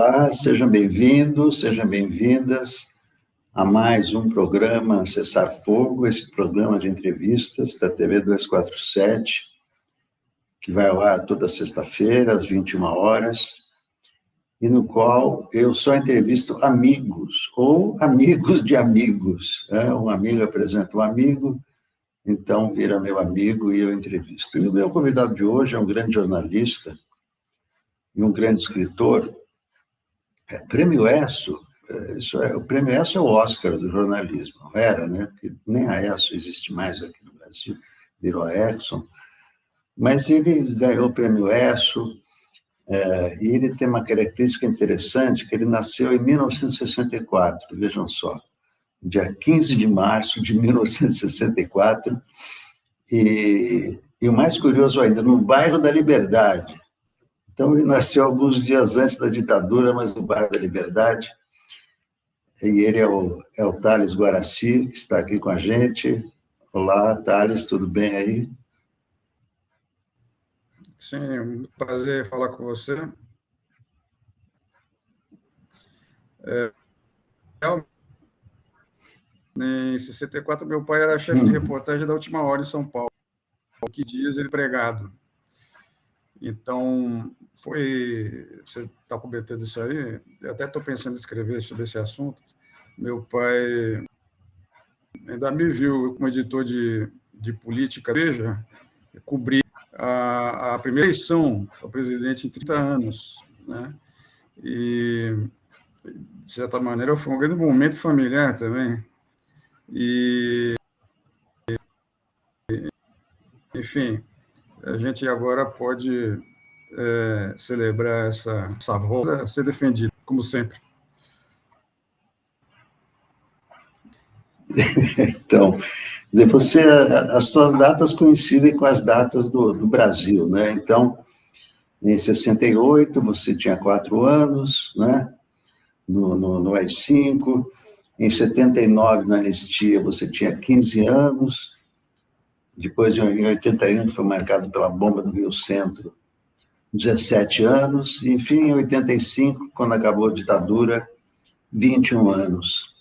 Olá, sejam bem-vindos, sejam bem-vindas a mais um programa Cessar Fogo, esse programa de entrevistas da TV 247, que vai ao ar toda sexta-feira, às 21 horas, e no qual eu só entrevisto amigos, ou amigos de amigos. Um amigo apresenta um amigo, então vira meu amigo e eu entrevisto. E o meu convidado de hoje é um grande jornalista e um grande escritor. Prêmio ESSO, o Prêmio ESSO é o Oscar do jornalismo, não era, né? Porque nem a ESSO existe mais aqui no Brasil, virou a Exxon, mas ele ganhou o Prêmio ESSO, e ele tem uma característica interessante, que ele nasceu em 1964, vejam só, dia 15 de março de 1964, e o mais curioso ainda, no bairro da Liberdade. Então, ele nasceu alguns dias antes da ditadura, mas no bairro da Liberdade. E ele é o Thales Guaraci, que está aqui com a gente. Olá, Thales, tudo bem aí? Sim, um prazer falar com você. Em 64, meu pai era chefe de reportagem da Última Hora em São Paulo. Que dias ele pregado. Então, você está comentando isso aí, eu até estou pensando em escrever sobre esse assunto. Meu pai ainda me viu como editor de política, veja, cobri a primeira eleição para presidente em 30 anos, né? E, de certa maneira, foi um grande momento familiar também. E, enfim, a gente agora pode celebrar essa voz a ser defendida, como sempre. Então, as suas datas coincidem com as datas do Brasil, né? Então, em 68, você tinha 4 anos, né? No AI-5. Em 79, na anistia, você tinha 15 anos. Depois, em 81, foi marcado pela bomba do Rio Centro, 17 anos. E, enfim, em 85, quando acabou a ditadura, 21 anos.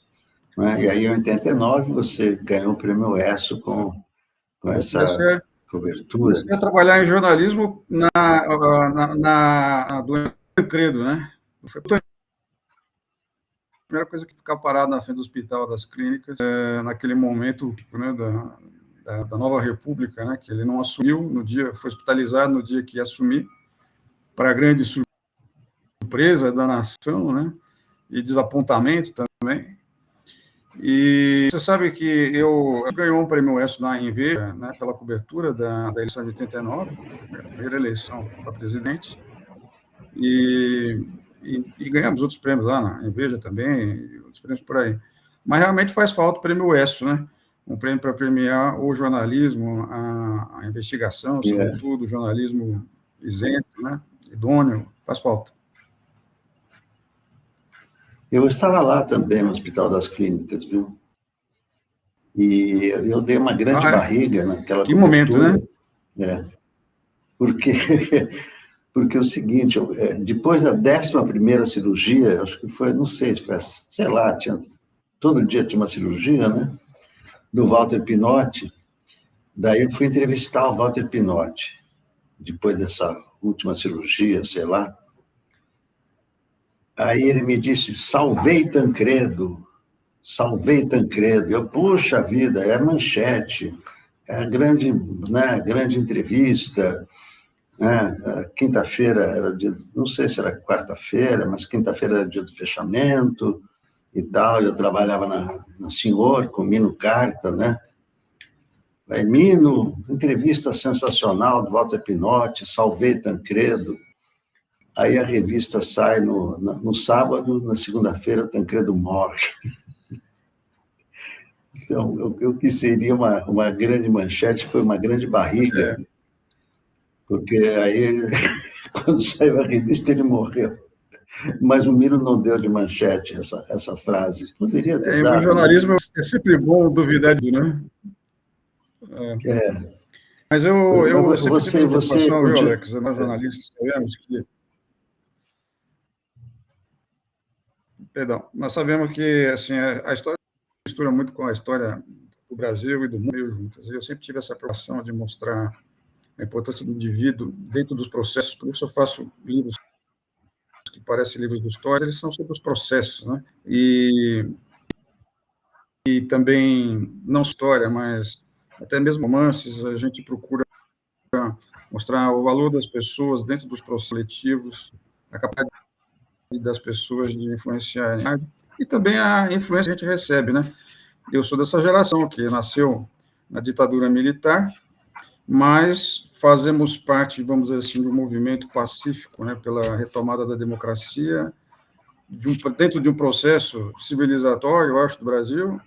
Né? E aí, em 89, você ganhou o Prêmio ESSO com essa cobertura. Você ia trabalhar em jornalismo do Credo, né? Foi a primeira coisa que ficar parado na frente do hospital, das clínicas, naquele momento, né, da nova república, né, que ele não assumiu no dia, foi hospitalizado no dia que ia assumir, para grande surpresa da nação, né, e desapontamento também. E você sabe que eu ganhou um prêmio ESSO em Veja, né, pela cobertura da eleição de 89, que foi a primeira eleição para presidente, e ganhamos outros prêmios lá em Veja também, outros prêmios por aí. Mas realmente faz falta o prêmio ESSO, né? Um prêmio para premiar o jornalismo, a investigação, sobretudo, o jornalismo isento, né? Idôneo, faz falta. Eu estava lá também, no Hospital das Clínicas, viu? E eu dei uma grande barriga naquela que cobertura. Momento, né? Porque é o seguinte, depois da 11ª cirurgia, acho que foi, não sei, sei lá, todo dia tinha uma cirurgia, né? Do Walter Pinotti. Daí eu fui entrevistar o Walter Pinotti, depois dessa última cirurgia, sei lá. Aí ele me disse, salvei Tancredo. Eu, puxa vida, é manchete, é a grande entrevista. Quinta-feira era dia, não sei se era quarta-feira, mas quinta-feira era dia do fechamento e tal. Eu trabalhava na Senhor, com Mino Carta, né? Aí, Mino, entrevista sensacional do Walter Pinotti, salvei Tancredo. Aí a revista sai no sábado, na segunda-feira o Tancredo morre. Então, o que seria uma grande manchete foi uma grande barriga, porque aí, quando saiu a revista, ele morreu. Mas o Miro não deu de manchete essa frase. Poderia ter dado. O jornalismo, né? É sempre bom duvidar de, né? Mas eu sempre tive preocupação, viu, Alex? Nós jornalistas sabemos que... Perdão, nós sabemos que assim, a história mistura muito com a história do Brasil e do mundo meio juntas. Eu sempre tive essa preocupação de mostrar a importância do indivíduo dentro dos processos, por isso eu faço livros que parecem livros de história, eles são sobre os processos, né? E também, não história, mas até mesmo romances, a gente procura mostrar o valor das pessoas dentro dos processos coletivos, a capacidade das pessoas de influenciarem, e também a influência que a gente recebe, né? Eu sou dessa geração que nasceu na ditadura militar, mas fazemos parte, vamos dizer assim, do movimento pacífico, né, pela retomada da democracia, dentro de um processo civilizatório, eu acho, do Brasil,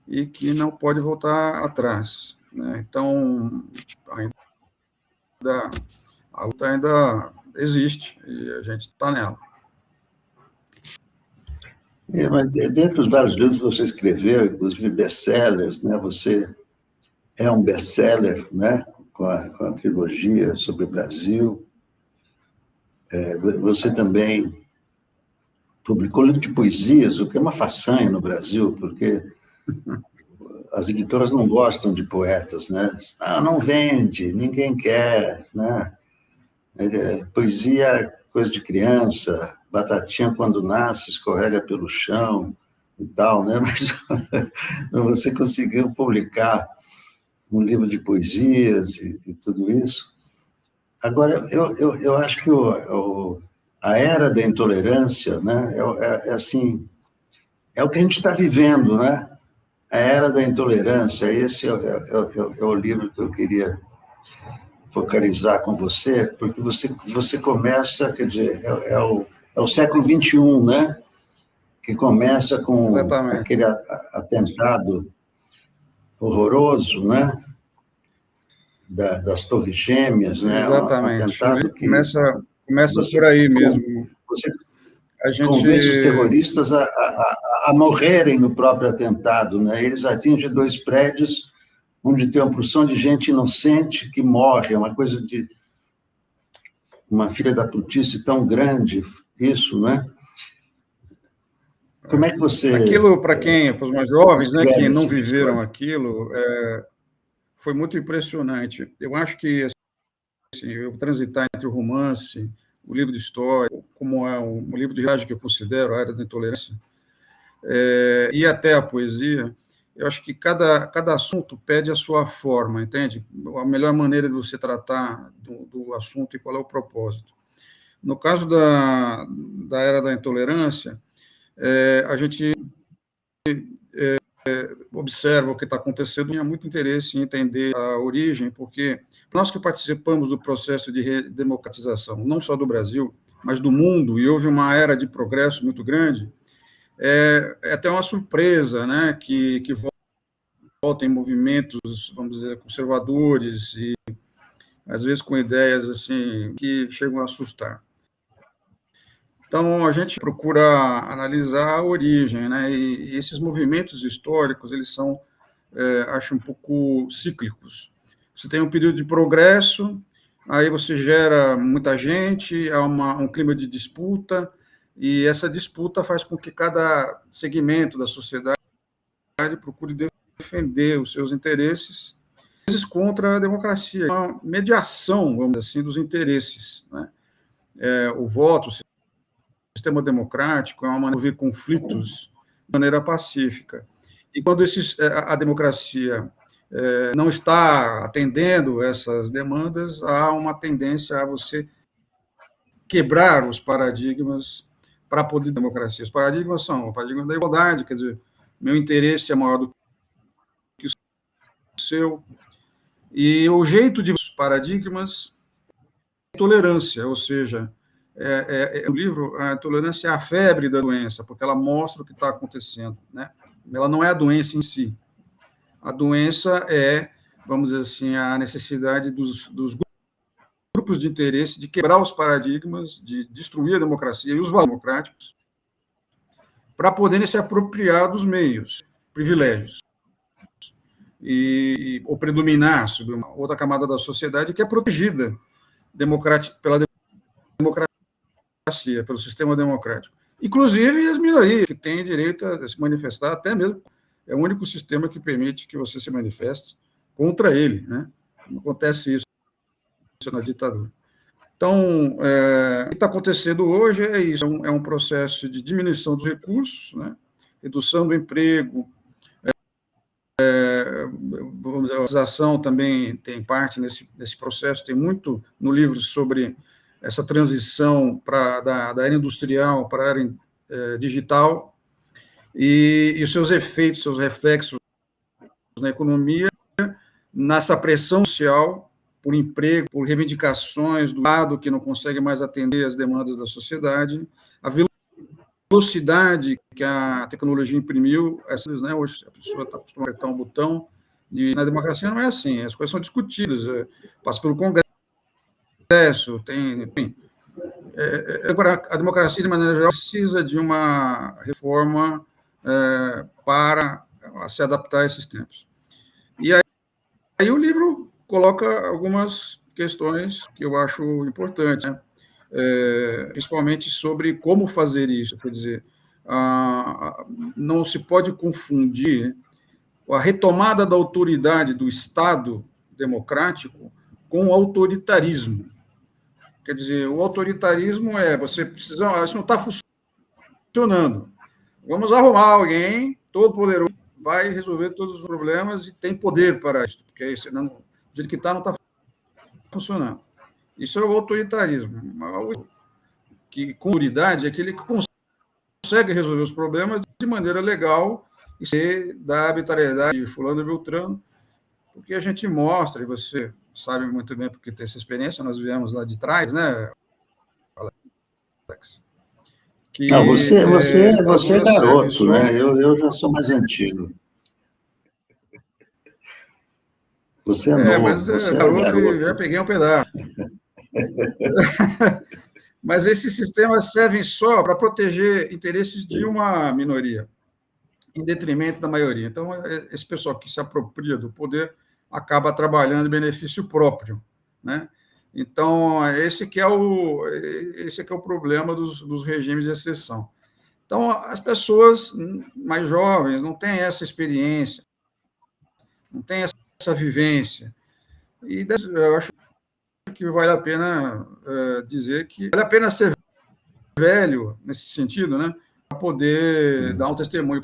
e que não pode voltar atrás, né? Então, a luta ainda existe e a gente está nela. Mas dentre os vários livros que você escreveu, inclusive best-sellers, né? Você é um best-seller, né? Com a trilogia sobre o Brasil. Você também publicou livro de poesias, o que é uma façanha no Brasil, porque as editoras não gostam de poetas, né? Não vende, ninguém quer, né? Poesia é coisa de criança, batatinha quando nasce escorrega pelo chão e tal, né? Mas você conseguiu publicar um livro de poesias e tudo isso. Agora, eu acho que a era da intolerância, né, assim, é o que a gente está vivendo, né? A era da intolerância, esse é o livro que eu queria focalizar com você, porque você começa, quer dizer, é o século XXI, né? Que começa com Exatamente. aquele atentado horroroso, né? Das Torres Gêmeas, né? Exatamente. Um atentado que começa por aí mesmo. Você A gente convence os terroristas a morrerem no próprio atentado, né? Eles atingem 2 prédios onde tem uma porção de gente inocente que morre, é uma coisa de uma filha da putice tão grande, isso, né? Como é que você... Aquilo, para os mais jovens, né, que não viveram aquilo, foi muito impressionante. Eu acho que assim, eu transitar entre o romance, o livro de história, como é um livro de viagem que eu considero, a Era da Intolerância, e até a poesia, eu acho que cada assunto pede a sua forma, entende? A melhor maneira de você tratar do assunto e qual é o propósito. No caso da Era da Intolerância, a gente observa o que está acontecendo, tinha muito interesse em entender a origem, porque nós que participamos do processo de redemocratização, não só do Brasil, mas do mundo, e houve uma era de progresso muito grande, é até uma surpresa, né, que volta em movimentos, vamos dizer, conservadores e, às vezes, com ideias assim que chegam a assustar. Então, a gente procura analisar a origem, né? E esses movimentos históricos, eles são, acho, um pouco cíclicos. Você tem um período de progresso, aí você gera muita gente, há um clima de disputa, e essa disputa faz com que cada segmento da sociedade procure defender os seus interesses, às vezes contra a democracia, uma mediação, vamos dizer assim, dos interesses, né? O voto, o sistema democrático é uma maneira de resolver conflitos de maneira pacífica. E quando a democracia não está atendendo essas demandas, há uma tendência a você quebrar os paradigmas para poder democracia. Os paradigmas são o paradigma da igualdade, quer dizer, meu interesse é maior do que o seu. E o jeito de os paradigmas é tolerância, ou seja, o livro, a intolerância é a febre da doença, porque ela mostra o que está acontecendo, né? Ela não é a doença em si. A doença é, vamos dizer assim, a necessidade dos grupos de interesse de quebrar os paradigmas, de destruir a democracia e os valores democráticos, para poderem se apropriar dos meios, privilégios, ou predominar sobre uma outra camada da sociedade que é protegida pela democracia, pelo sistema democrático. inclusive as minorias, que têm direito a se manifestar, até mesmo é o único sistema que permite que você se manifeste contra ele, né? Não acontece isso na ditadura. Então, o que está acontecendo hoje é isso, é um processo de diminuição dos recursos, né? Redução do emprego, vamos dizer, a organização também tem parte nesse processo, tem muito no livro sobre essa transição da era industrial para a era digital e os seus efeitos, seus reflexos na economia, nessa pressão social por emprego, por reivindicações do lado que não consegue mais atender às demandas da sociedade, a velocidade que a tecnologia imprimiu, né, hoje a pessoa está acostumada a apertar um botão, e na democracia não é assim, as coisas são discutidas, passa pelo Congresso, enfim. Agora, a democracia, de maneira geral, precisa de uma reforma para se adaptar a esses tempos. E aí o livro coloca algumas questões que eu acho importantes, né? Principalmente sobre como fazer isso. Quer dizer, não se pode confundir a retomada da autoridade do Estado democrático com o autoritarismo. Quer dizer, o autoritarismo você precisa, isso não está funcionando. Vamos arrumar alguém, todo poderoso, vai resolver todos os problemas e tem poder para isso, porque senão, do jeito que está, não está funcionando. Isso é o autoritarismo. Que com autoridade é aquele que consegue resolver os problemas de maneira legal e ser da arbitrariedade de fulano e beltrano, porque a gente mostra, e você sabe muito bem porque tem essa experiência, nós viemos lá de trás, né, Alex? Que, não, você é garoto, né? Eu já sou mais antigo. Você é novo, mas você é garoto, garoto. Já peguei um pedaço. Mas esses sistemas servem só para proteger interesses de uma minoria, em detrimento da maioria. Então, esse pessoal que se apropria do poder acaba trabalhando em benefício próprio, né? Então, esse que é o problema dos regimes de exceção. Então, as pessoas mais jovens não têm essa experiência, não têm essa vivência. E eu acho que vale a pena dizer que vale a pena ser velho, nesse sentido, né, para poder dar um testemunho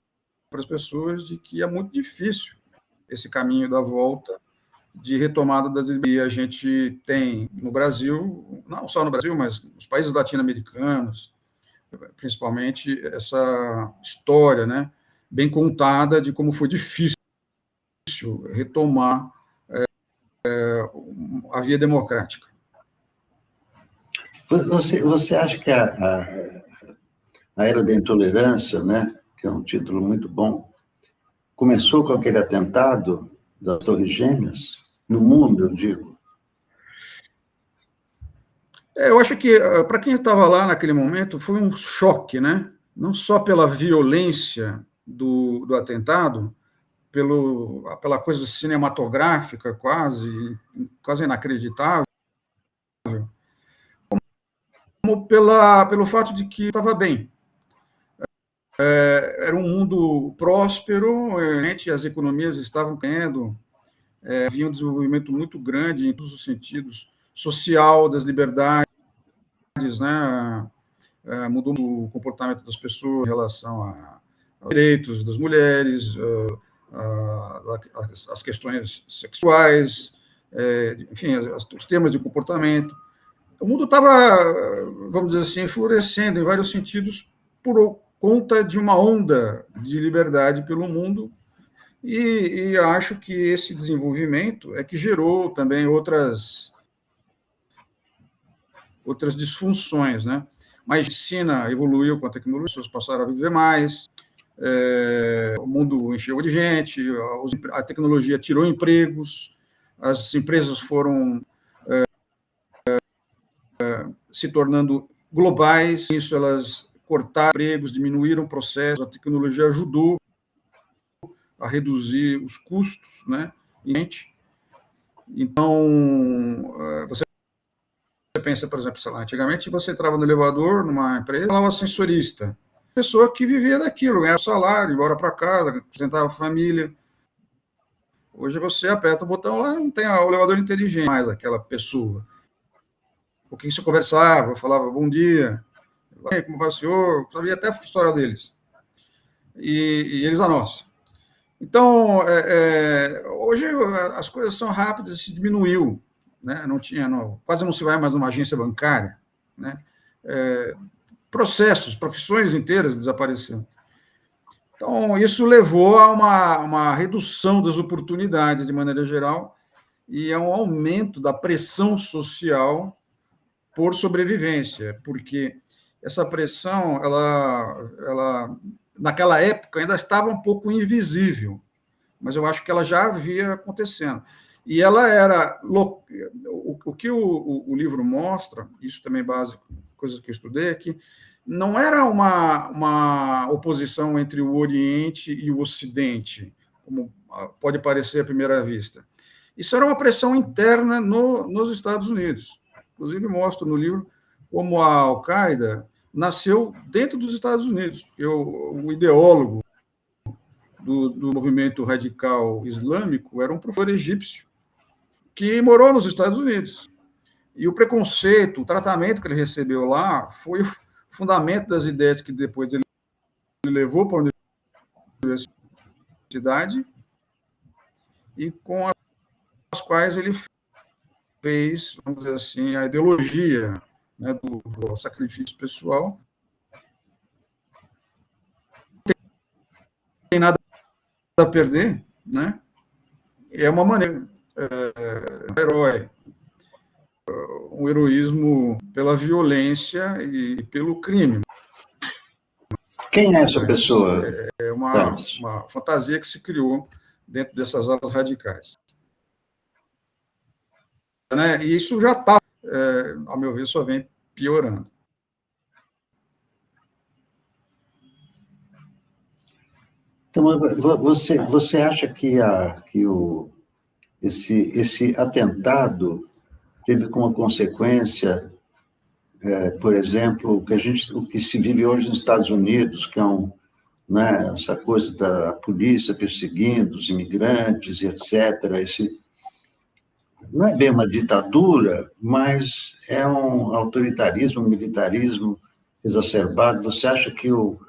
para as pessoas de que é muito difícil esse caminho da volta de retomada das liberdades. A gente tem no Brasil, não só no Brasil, mas nos países latino-americanos, principalmente, essa história, né, bem contada de como foi difícil retomar a via democrática. Você acha que a Era da Intolerância, né, que é um título muito bom, começou com aquele atentado das Torres Gêmeas? No mundo, eu digo. Eu acho que, para quem estava lá naquele momento, foi um choque, né? Não só pela violência do atentado, pela coisa cinematográfica quase inacreditável, como pelo fato de que estava bem. Era um mundo próspero, as economias estavam crescendo, havia um desenvolvimento muito grande em todos os sentidos, social, das liberdades, né? Mudou o comportamento das pessoas em relação aos direitos das mulheres, as questões sexuais, enfim, os temas de comportamento. O mundo estava, vamos dizer assim, florescendo em vários sentidos por conta de uma onda de liberdade pelo mundo, e acho que esse desenvolvimento é que gerou também outras disfunções, né? Mas a medicina evoluiu com a tecnologia, as pessoas passaram a viver mais, o mundo encheu de gente, a tecnologia tirou empregos, as empresas foram se tornando globais, isso elas cortaram empregos, diminuíram processos, a tecnologia ajudou a reduzir os custos, né? Então, você pensa, por exemplo, sei lá, antigamente você entrava no elevador, numa empresa, falava ascensorista, pessoa que vivia daquilo, ganhava salário, ia embora para casa, sustentava a família. Hoje você aperta o botão lá, não tem o elevador inteligente mais aquela pessoa. O que você conversava, falava bom dia, como vai o senhor, sabia até a história deles. E eles a nossa. Então, hoje as coisas são rápidas, se diminuiu, né? Quase não se vai mais numa agência bancária, né? Processos, profissões inteiras desapareceram. Então, isso levou a uma redução das oportunidades, de maneira geral, e a um aumento da pressão social por sobrevivência, porque essa pressão, ela naquela época ainda estava um pouco invisível, mas eu acho que ela já havia acontecendo. E ela era... O que o livro mostra, isso também é básico, coisas que eu estudei, é que não era uma oposição entre o Oriente e o Ocidente, como pode parecer à primeira vista. Isso era uma pressão interna nos Estados Unidos. Inclusive, mostro no livro como a Al-Qaeda nasceu dentro dos Estados Unidos, porque o ideólogo do movimento radical islâmico era um professor egípcio que morou nos Estados Unidos. E o preconceito, o tratamento que ele recebeu lá foi o fundamento das ideias que depois ele levou para a universidade e com as quais ele fez, vamos dizer assim, a ideologia, né, do sacrifício pessoal. Não tem nada a perder, né? É uma maneira, um herói, um heroísmo pela violência e pelo crime. Quem é essa pessoa? É uma fantasia que se criou dentro dessas alas radicais. Né? E isso já está, ao meu ver, só vem piorando. Então, você acha que esse atentado teve como consequência, por exemplo, o que se vive hoje nos Estados Unidos, que é né, essa coisa da polícia perseguindo os imigrantes e etc. Não é bem uma ditadura, mas é um autoritarismo, um militarismo exacerbado. Você acha que o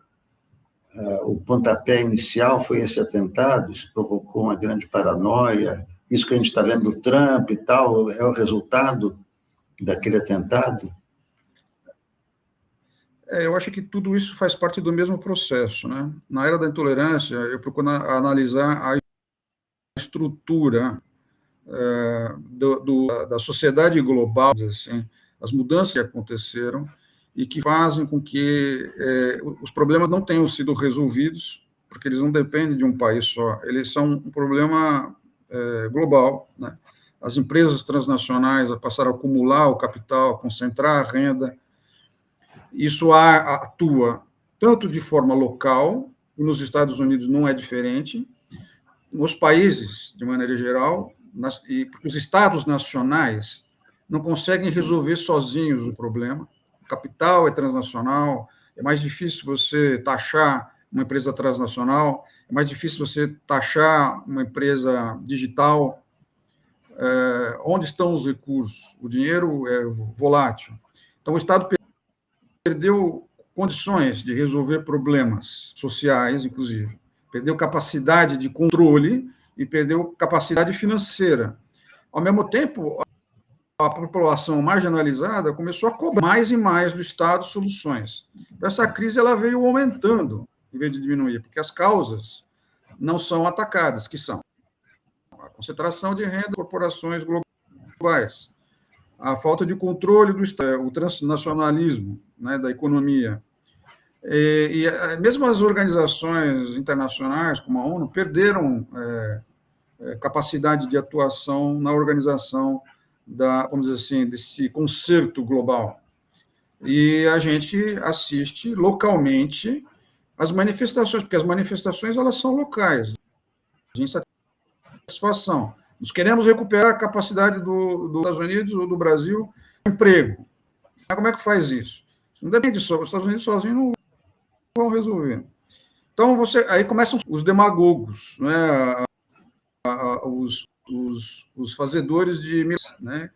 pontapé inicial foi esse atentado? Isso provocou uma grande paranoia? Isso que a gente está vendo do Trump e tal, é o resultado daquele atentado? Eu acho que tudo isso faz parte do mesmo processo, né? Na era da intolerância, eu procuro analisar a estrutura da sociedade global, assim, as mudanças que aconteceram e que fazem com que os problemas não tenham sido resolvidos, porque eles não dependem de um país só, eles são um problema global, né? As empresas transnacionais passaram a acumular o capital, a concentrar a renda. Isso atua tanto de forma local, e nos Estados Unidos não é diferente, nos países, de maneira geral, porque os estados nacionais não conseguem resolver sozinhos o problema. O capital é transnacional, é mais difícil você taxar uma empresa transnacional, é mais difícil você taxar uma empresa digital. Onde estão os recursos? O dinheiro é volátil. Então, o Estado perdeu condições de resolver problemas sociais, inclusive. Perdeu capacidade de controle e perdeu capacidade financeira. Ao mesmo tempo, a população marginalizada começou a cobrar mais e mais do Estado soluções. Essa crise ela veio aumentando, em vez de diminuir, porque as causas não são atacadas, que são a concentração de renda, corporações globais, a falta de controle do Estado, o transnacionalismo, né, da economia. E mesmo as organizações internacionais, como a ONU, perderam capacidade de atuação na organização vamos dizer assim, desse concerto global. E a gente assiste localmente as manifestações, porque as manifestações elas são locais, de insatisfação. Nós queremos recuperar a capacidade dos Estados Unidos ou do Brasil emprego. Mas como é que faz isso? Não depende só, os Estados Unidos sozinhos não vão resolver. Então, aí começam os demagogos, né? Os fazedores de, né?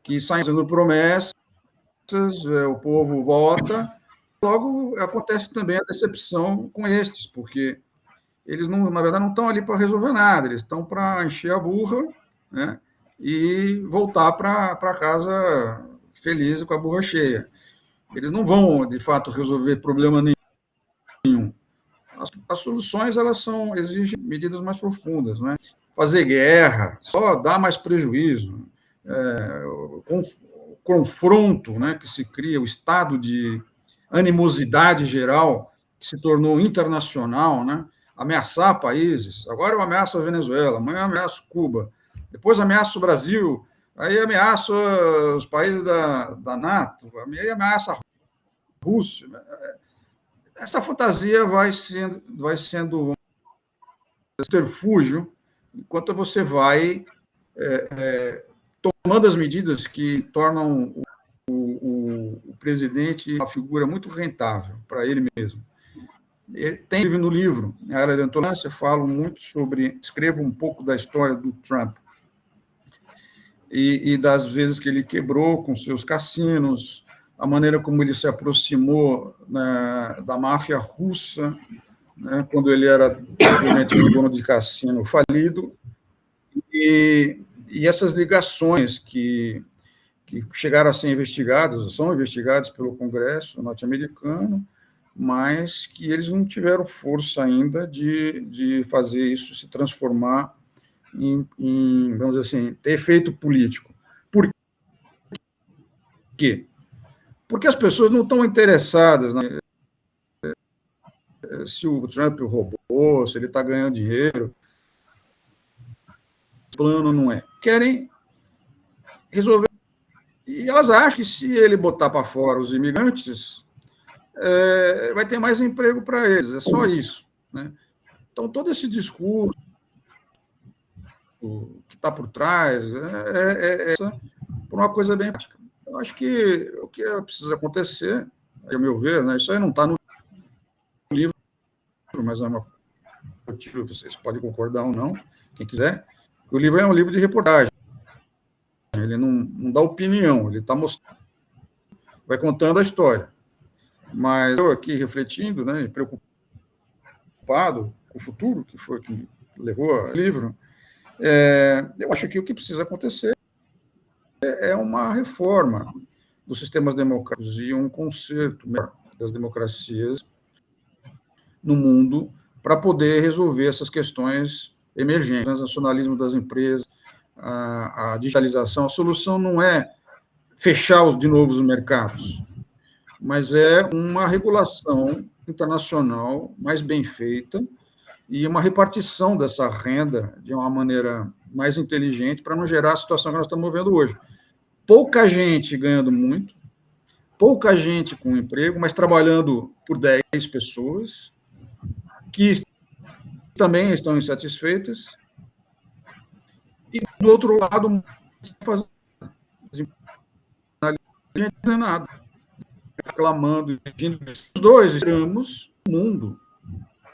Que saem fazendo promessas, o povo vota, logo acontece também a decepção com estes, porque eles, não, na verdade, não estão ali para resolver nada, eles estão para encher a burra, né? E voltar para casa feliz com a burra cheia. Eles não vão, de fato, resolver problema nenhum. As soluções exigem medidas mais profundas, né? Fazer guerra só dá mais prejuízo. O confronto, né, que se cria, o estado de animosidade geral que se tornou internacional, né? Ameaçar países. Agora eu ameaço a Venezuela, amanhã eu ameaço Cuba, depois ameaço o Brasil, aí ameaço os países da NATO, aí ameaço a Rússia. Essa fantasia vai sendo subterfúgio, enquanto você vai tomando as medidas que tornam o presidente uma figura muito rentável para ele mesmo. Tem no livro, A Era da Intolerância, falo muito escrevo um pouco da história do Trump e das vezes que ele quebrou com seus cassinos, a maneira como ele se aproximou, né, da máfia russa, né, quando ele era um dono de cassino falido, e essas ligações que chegaram a ser investigadas, são investigadas pelo Congresso norte-americano, mas que eles não tiveram força ainda de fazer isso se transformar em, vamos dizer assim, ter efeito político. Por quê? Porque as pessoas não estão interessadas se o Trump roubou, se ele está ganhando dinheiro. O plano não é. Querem resolver. E elas acham que se ele botar para fora os imigrantes, vai ter mais emprego para eles. É só isso, né? Então, todo esse discurso que está por trás por uma coisa bem prática. Eu acho que o que precisa acontecer, ao meu ver, né, isso aí não está no livro, mas é uma vocês podem concordar ou não, quem quiser. O livro é um livro de reportagem. Ele não dá opinião, ele está mostrando, vai contando a história. Mas eu aqui refletindo, né, preocupado com o futuro, que foi o que me levou ao livro, eu acho que o que precisa acontecer é uma reforma dos sistemas democráticos e um conserto das democracias no mundo para poder resolver essas questões emergentes, o transnacionalismo das empresas, a digitalização. A solução não é fechar de novo os mercados, mas é uma regulação internacional mais bem feita e uma repartição dessa renda de uma maneira mais inteligente para não gerar a situação que nós estamos vendo hoje. Pouca gente ganhando muito, pouca gente com emprego, mas trabalhando por 10 pessoas, que também estão insatisfeitas, e, do outro lado, fazendo nada, reclamando, os dois estamos no mundo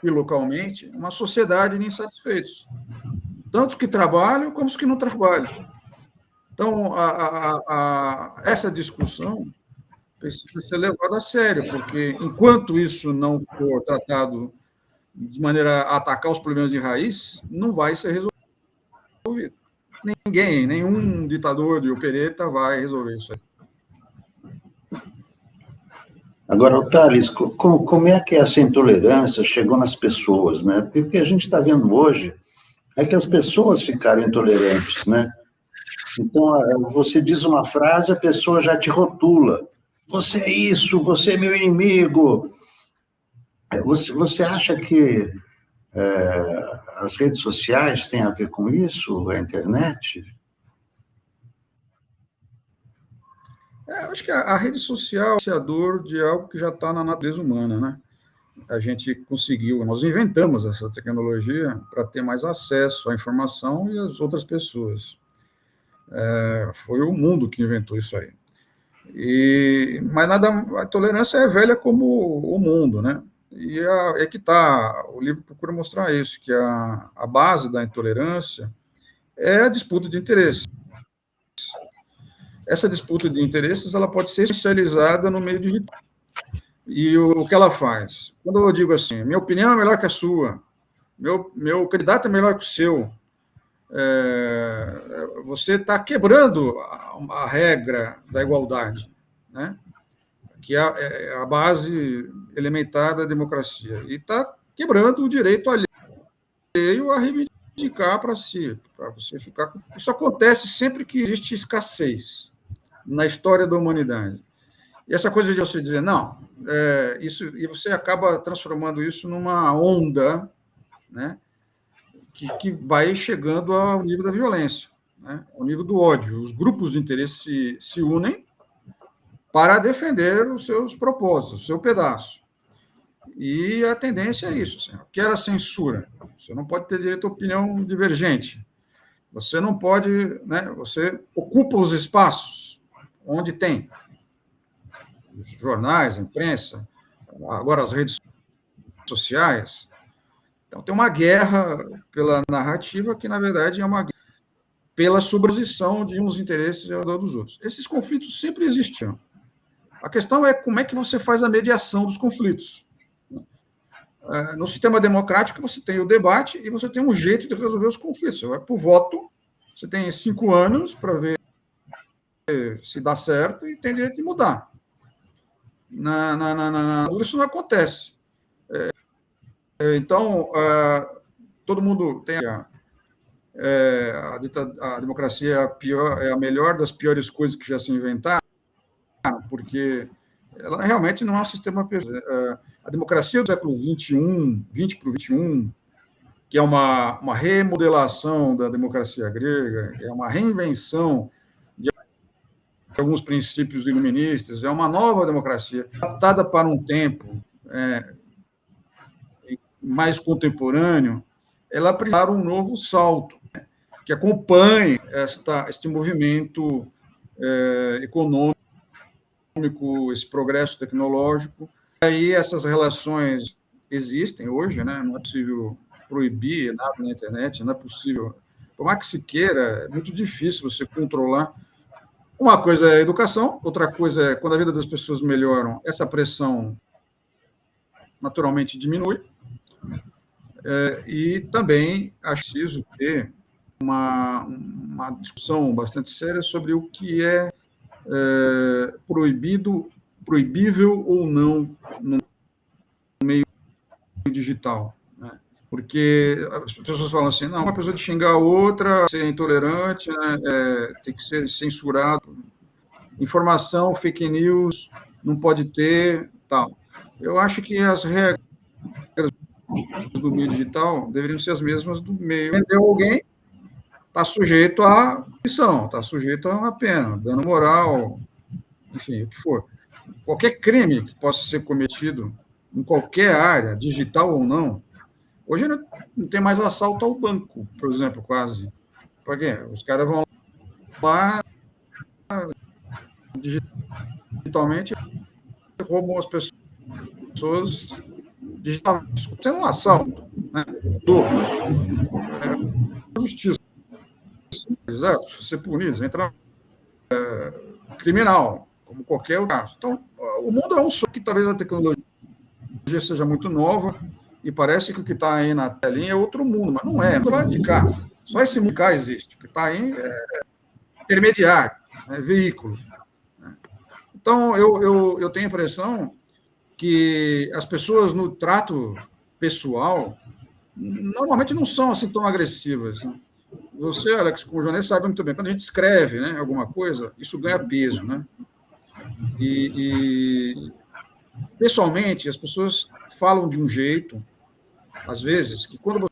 e localmente uma sociedade de insatisfeitos, tanto os que trabalham como os que não trabalham. Então, essa discussão precisa ser levada a sério, porque enquanto isso não for tratado de maneira a atacar os problemas de raiz, não vai ser resolvido. Nenhum ditador de opereta vai resolver isso aí. Agora, Thales, como é que essa intolerância chegou nas pessoas, né? Porque o que a gente está vendo hoje é que as pessoas ficaram intolerantes, né? Então, você diz uma frase, a pessoa já te rotula. Você é isso, você é meu inimigo. Você acha que as redes sociais têm a ver com isso, a internet? Eu acho que a rede social é iniciador de algo que já está na natureza humana, né? A gente conseguiu, nós inventamos essa tecnologia para ter mais acesso à informação e às outras pessoas. Foi o mundo que inventou isso aí. Mas a tolerância é velha como o mundo, né? E é que está, o livro procura mostrar isso, que a base da intolerância é a disputa de interesses. Essa disputa de interesses ela pode ser especializada no meio digital. E o que ela faz? Quando eu digo assim, minha opinião é melhor que a sua, meu candidato é melhor que o seu, você está quebrando a regra da igualdade, né? Que é a base elementar da democracia, e está quebrando o direito alheio a reivindicar para si, para você ficar. Isso acontece sempre que existe escassez na história da humanidade. E essa coisa de você dizer, não, isso, e você acaba transformando isso numa onda, né, que vai chegando ao nível da violência, né, ao nível do ódio. Os grupos de interesse se unem para defender os seus propósitos, o seu pedaço. E a tendência é isso. Assim, o que era censura? Você não pode ter direito à opinião divergente. Você não pode, né, você ocupa os espaços onde tem os jornais, a imprensa, agora as redes sociais. Então, tem uma guerra pela narrativa que, na verdade, é uma guerra pela subposição de uns interesses ao dos outros. Esses conflitos sempre existiram. A questão é como é que você faz a mediação dos conflitos. No sistema democrático, você tem o debate e você tem um jeito de resolver os conflitos. Você vai para o voto, você tem 5 anos para ver se dá certo e tem direito de mudar. Isso não acontece. Então, todo mundo tem a democracia é a melhor das piores coisas que já se inventaram, porque ela realmente não é um sistema perfeito. A democracia do século XXI, 20 para o XXI, que é uma remodelação da democracia grega, é uma reinvenção de alguns princípios iluministas, é uma nova democracia adaptada para um tempo mais contemporâneo, ela precisa dar um novo salto, né, que acompanhe este movimento econômico, esse progresso tecnológico. Aí essas relações existem hoje, né? Não é possível proibir nada na internet, não é possível. Por mais que se queira, é muito difícil você controlar. Uma coisa é a educação, outra coisa é quando a vida das pessoas melhoram, essa pressão naturalmente diminui. E também acho preciso ter uma discussão bastante séria sobre o que é proibível ou não no meio digital, né? Porque as pessoas falam assim, não, uma pessoa de xingar a outra, ser intolerante, né, tem que ser censurado, informação, fake news, não pode ter, tal. Eu acho que as regras do meio digital deveriam ser as mesmas do meio. Vendeu alguém, está sujeito à punição, está sujeito a uma pena, dano moral, enfim, o que for. Qualquer crime que possa ser cometido em qualquer área, digital ou não, hoje não tem mais assalto ao banco, por exemplo, quase. Por quê? Os caras vão lá digitalmente roubam as pessoas digitalmente. Sendo um assalto, né? Justiça. Exato, ser punido, entrar criminal, como qualquer outro caso. Então, o mundo é um só, que talvez a tecnologia seja muito nova e parece que o que está aí na telinha é outro mundo, mas não é do lado de cá. Só esse mundo de cá existe. O que está aí é intermediário, é veículo. Né? Então, eu tenho a impressão que as pessoas no trato pessoal normalmente não são assim tão agressivas. Né? Você, Alex, como jornalista, sabe muito bem, quando a gente escreve, né, alguma coisa, isso ganha peso, né? E pessoalmente, as pessoas falam de um jeito, às vezes, que quando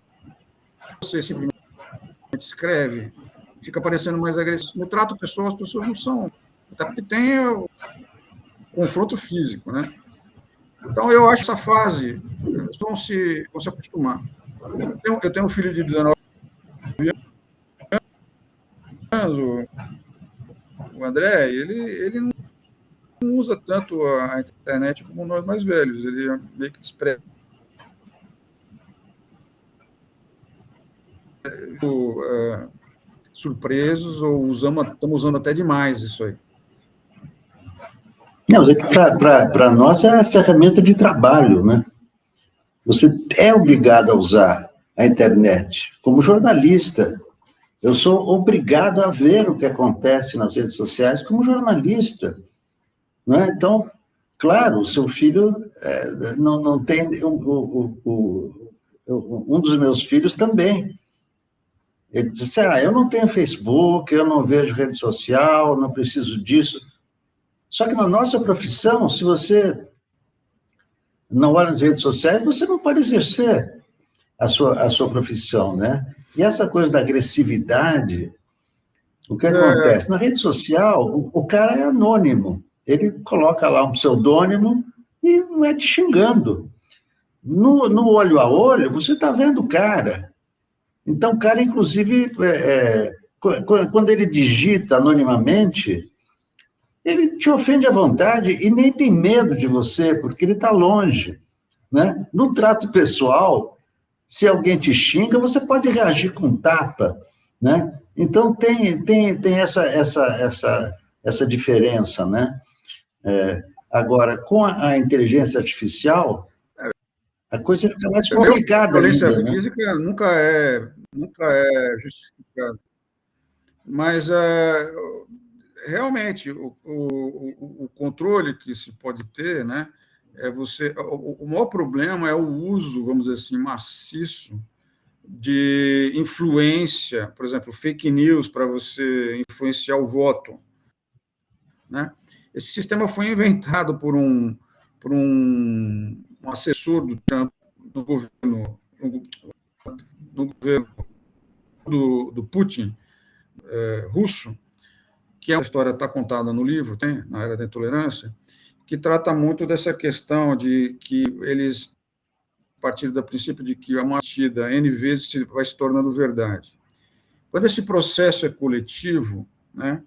você simplesmente escreve, fica parecendo mais agressivo. No trato pessoal, as pessoas não são, até porque tem o confronto físico, né? Então, eu acho que essa fase, eles vão se acostumar. Eu tenho um filho de 19 anos, o André, ele usa tanto a internet como nós mais velhos, ele meio que despreza. Surpresos ou estamos usando até demais isso aí. Não, para nós é a ferramenta de trabalho, né? Você é obrigado a usar a internet. Como jornalista, eu sou obrigado a ver o que acontece nas redes sociais como jornalista, né? Então, claro, o seu filho não tem... Um dos meus filhos também. Ele disse assim, eu não tenho Facebook, eu não vejo rede social, não preciso disso. Só que na nossa profissão, se você não olha nas redes sociais, você não pode exercer a sua profissão, né? E essa coisa da agressividade, o que acontece? Na rede social, o cara é anônimo. Ele coloca lá um pseudônimo e vai te xingando. No olho a olho, você está vendo o cara. Então, o cara, inclusive, quando ele digita anonimamente, ele te ofende à vontade e nem tem medo de você, porque ele está longe, né? No trato pessoal, se alguém te xinga, você pode reagir com tapa, né? Então, tem essa diferença, né? Agora, com a inteligência artificial, a coisa fica mais complicada a violência ainda, física, né? nunca é justificada. Mas, realmente, o controle que se pode ter, né, o maior problema é o uso, vamos dizer assim, maciço de influência, por exemplo, fake news para você influenciar o voto, né? Esse sistema foi inventado por um assessor do Trump no governo do Putin, russo, que a história está contada no livro, tem, na Era da Intolerância, que trata muito dessa questão de que eles, a partir do princípio de que a mentira N vezes vai se tornando verdade. Quando esse processo é coletivo, né,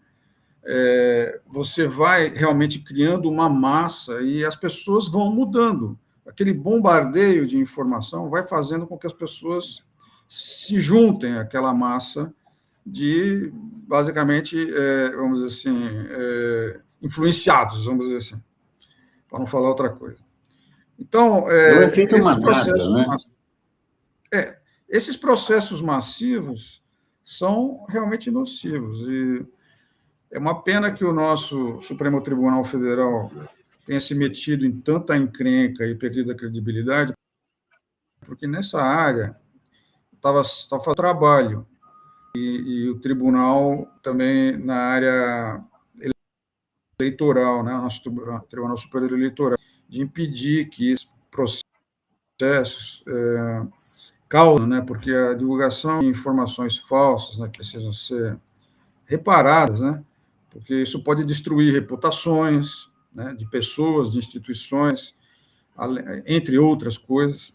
você vai realmente criando uma massa e as pessoas vão mudando. Aquele bombardeio de informação vai fazendo com que as pessoas se juntem àquela massa de, basicamente, vamos dizer assim, influenciados, vamos dizer assim, para não falar outra coisa. Então, esses processos, né? Esses processos massivos são realmente nocivos. E é uma pena que o nosso Supremo Tribunal Federal tenha se metido em tanta encrenca e perdido a credibilidade, porque nessa área estava fazendo trabalho. E o tribunal também na área eleitoral, né, nosso Tribunal Superior Eleitoral, de impedir que esses processos causam, né, porque a divulgação de informações falsas, né, que precisam ser reparadas, né, porque isso pode destruir reputações, né, de pessoas, de instituições, entre outras coisas.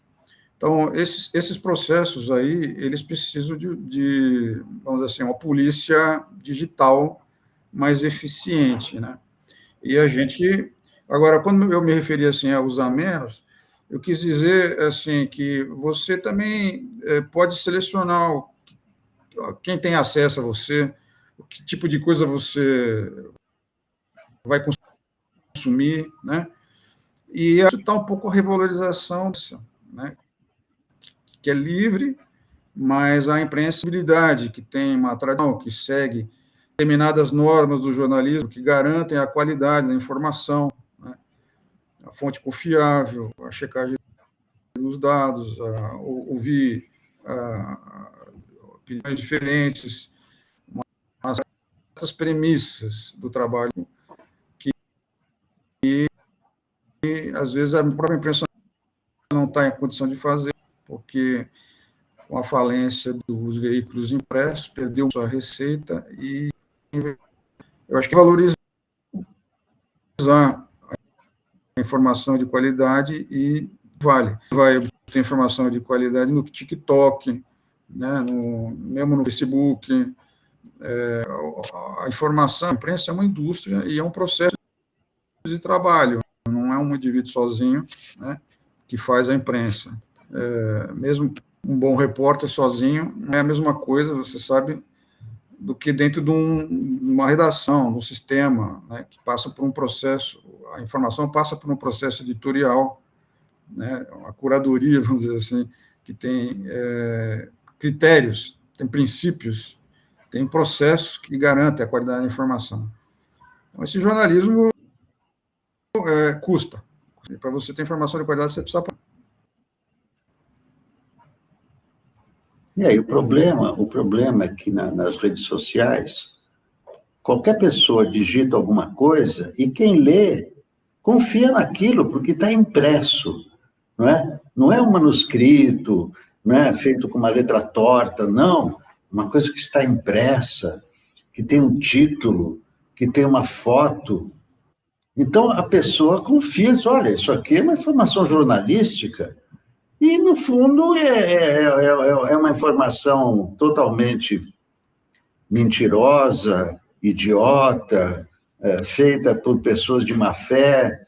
Então, esses processos aí, eles precisam de, vamos dizer assim, uma polícia digital mais eficiente, né? E a gente... Agora, quando eu me referi, assim, a usar menos, eu quis dizer, assim, que você também pode selecionar quem tem acesso a você, que tipo de coisa você vai consumir, né? E isso está um pouco a revalorização, né? Que é livre, mas a impreensibilidade, que tem uma tradição, que segue determinadas normas do jornalismo que garantem a qualidade da informação, né? A fonte confiável, a checagem dos dados, ouvir opiniões diferentes, mas essas premissas do trabalho que às vezes a própria imprensa não está em condição de fazer, porque com a falência dos veículos impressos, perdeu sua receita e eu acho que valorizar a informação de qualidade e vai ter informação de qualidade no TikTok, né, mesmo no Facebook. A informação, a imprensa é uma indústria e é um processo de trabalho, não é um indivíduo sozinho, né, que faz a imprensa. Mesmo um bom repórter sozinho não é a mesma coisa, você sabe, do que dentro de uma redação, de um sistema, né, que passa por um processo, a informação passa por um processo editorial, né, uma curadoria, vamos dizer assim, que tem critérios, tem princípios, tem processos que garantem a qualidade da informação. Então, esse jornalismo custa. E para você ter informação de qualidade, você precisa... E aí, o problema é que nas redes sociais, qualquer pessoa digita alguma coisa e quem lê confia naquilo, porque está impresso, não é? Não é um manuscrito, não é feito com uma letra torta, não. Uma coisa que está impressa, que tem um título, que tem uma foto. Então, a pessoa confia, diz, olha, isso aqui é uma informação jornalística, e, no fundo, é uma informação totalmente mentirosa, idiota, feita por pessoas de má fé,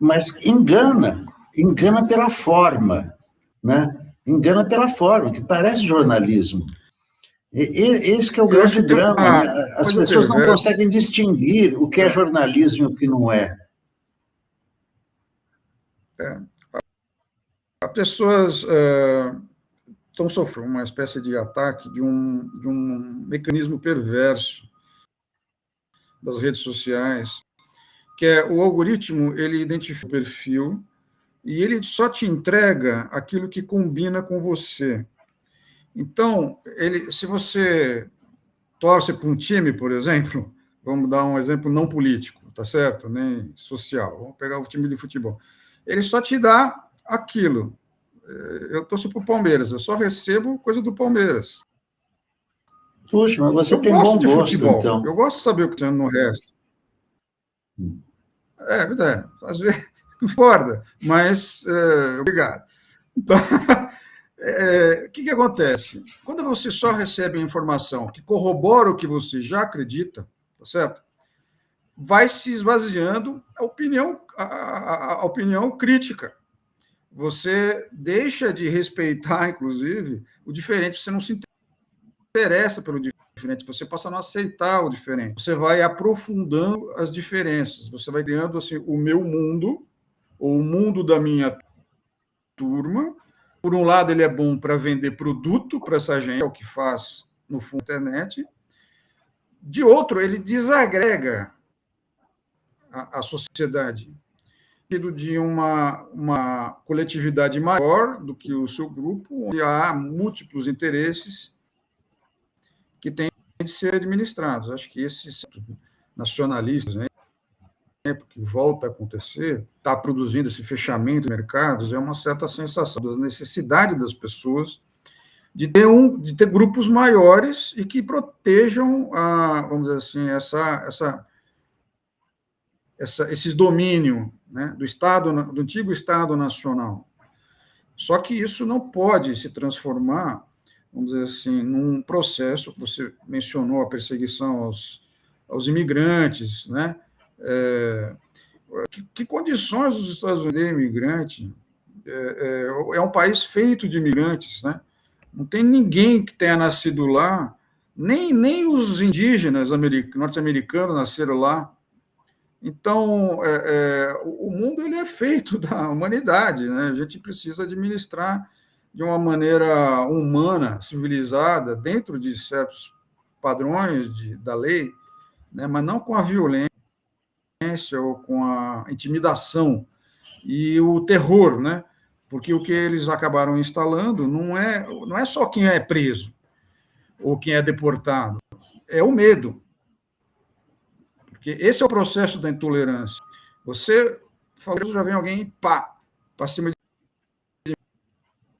mas engana pela forma, né? Engana pela forma, que parece jornalismo. Esse que é o grande drama, né? As pessoas não conseguem distinguir o que é jornalismo e o que não é. As pessoas estão sofrendo uma espécie de ataque de um mecanismo perverso das redes sociais, que é o algoritmo, ele identifica o perfil e ele só te entrega aquilo que combina com você. Então, se você torce para um time, por exemplo, vamos dar um exemplo não político, tá certo? Nem social, vamos pegar o time de futebol. Ele só te dá aquilo. Eu torço para o Palmeiras, eu só recebo coisa do Palmeiras. Puxa, mas você tem bom gosto, futebol, então. Eu gosto de saber o que está no resto. Às vezes concorda, mas obrigado. Então, o que acontece? Quando você só recebe a informação que corrobora o que você já acredita, tá certo? Vai se esvaziando a opinião crítica. Você deixa de respeitar, inclusive, o diferente, você não se interessa pelo diferente, você passa a não aceitar o diferente. Você vai aprofundando as diferenças, você vai criando assim, o meu mundo, ou o mundo da minha turma. Por um lado, ele é bom para vender produto para essa gente, é o que faz no fundo da internet. De outro, ele desagrega a sociedade, de uma coletividade maior do que o seu grupo, onde há múltiplos interesses que têm de ser administrados. Acho que esses nacionalistas, né, que volta a acontecer, está produzindo esse fechamento de mercados, é uma certa sensação da necessidade das pessoas de ter grupos maiores e que protejam, vamos dizer assim, esse domínio, né, do antigo Estado Nacional. Só que isso não pode se transformar, vamos dizer assim, num processo, que você mencionou, a perseguição aos imigrantes, né? Que condições os Estados Unidos de imigrante? É um país feito de imigrantes, né? Não tem ninguém que tenha nascido lá, nem os indígenas norte-americanos nasceram lá. Então, o mundo ele é feito da humanidade, né? A gente precisa administrar de uma maneira humana, civilizada, dentro de certos padrões da lei, né? Mas não com a violência ou com a intimidação e o terror, né? Porque o que eles acabaram instalando não é só quem é preso ou quem é deportado, é o medo. Porque esse é o processo da intolerância. Você falou, já vem alguém para cima de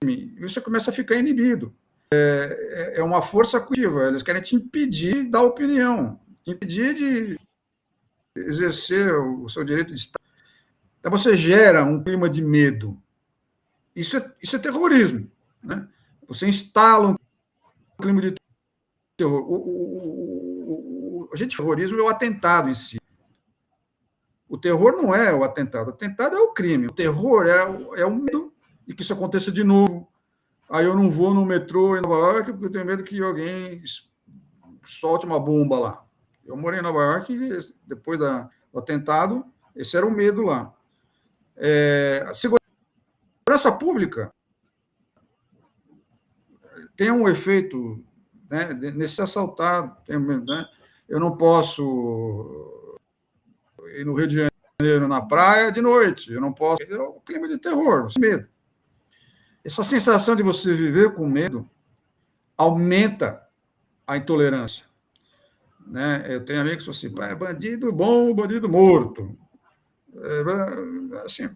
mim, e você começa a ficar inibido. É uma força coercitiva, eles querem te impedir da opinião, te impedir de exercer o seu direito de estar. Então você gera um clima de medo. Isso é terrorismo, né? Você instala um clima de terror. O terrorismo é o atentado em si. terror não é o atentado é o crime. O terror é o medo de que isso aconteça de novo. Aí eu não vou no metrô em Nova York porque eu tenho medo que alguém solte uma bomba lá. Eu morei em Nova York e depois do atentado, esse era o medo lá. A segurança pública tem um efeito, né, nesse assaltado. Né, eu não posso ir no Rio de Janeiro na praia de noite, eu não posso. É o clima de terror, medo. Essa sensação de você viver com medo aumenta a intolerância. Né? Eu tenho amigos que falam assim, bandido bom, bandido morto. Assim,